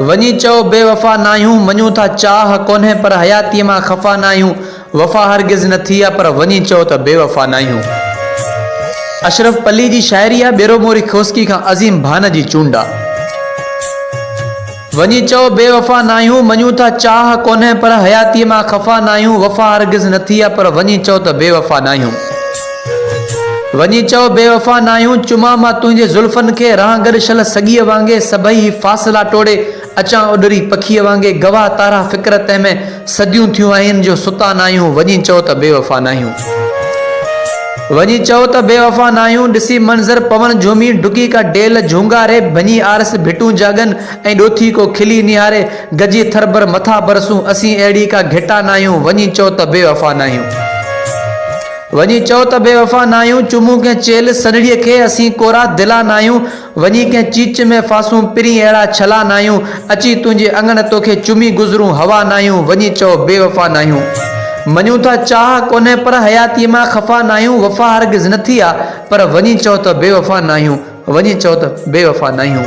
वनी चओ बेवफा नायूं, मञूं था चाह कोन्हे पर हयाती मां खफ़ा नायूं। वफ़ा हरगिज़ न थी आहे पर वनी चओ त बेवफा नायूं। अशरफ पली जी शायरी आहे, बेरो मोरी खोस्की खां अज़ीम भान जी चूंड आहे। वनी चओ बेवफा नायूं, मञूं था चाह कोन्हे पर हयाती मां खफ़ा नायूं। वफ़ा हरगिज़ न थी आहे पर वनी चओ त बेवफा नायूं। वनी चओ बेवफा नायूं, चुमा मां तुंहिंजे ज़ुल्फ़नि खे राह गॾिशल सॻीअ वांगे। सभई फ़ासिला टोड़े अचां उॾरी पखीअ वांगे। गवाह तारा फ़िक्र तंहिंमें सदियूं थियूं आहिनि जो सुता नायूं। वनी चओ त बेवफा नायूं। वनी चओ त बेवफा नायूं, ॾिसी मंज़र पवन झूमी। डुकी का डेल झूंगारे, भञी आरस भिटूं जागन ऐं ॾोथी को खिली निहारे। गजी थरबर मथा बरसूं, असीं अहिड़ी का घिटा नायूं। वनी चओ त बेवफा नायूं। वनी चओ त बेवफा नायूं, चुमूं कंहिं चेल सनड़ीअ खे असीं कोरा दिला नायूं। वनी कंहिं चीच में फासूं, पिरी अहिड़ा छला नायूं। अची तुंहिंजे अंगण तोखे चुमी गुज़रूं हवा नायूं। वनी चओ बेवफा नायूं। मञूं था चाह कोन्हे पर हयाती मां खफ़ा नायूं। वफ़ा हरगिज़ न थी आहे पर वनी चओ त बेवफा नायूं। वनी चओ त बेवफा नायूं।